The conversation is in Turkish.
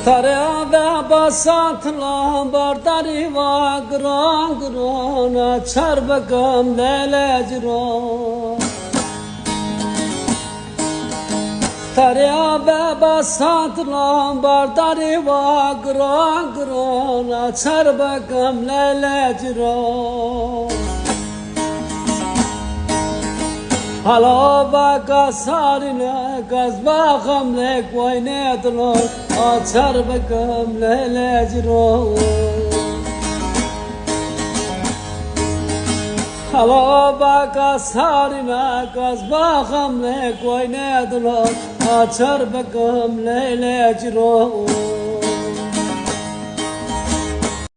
Tarea ve basatla bardari va gran grana çarbagam lelecron. Tarea ve basatla bardari va gran grana çarbagam lelecron. Hala baka sarine gazba gamle koyne dlo açar bakam lelecro. Hala baka sarine gazba gamle koyne dlo açar bakam lelecro.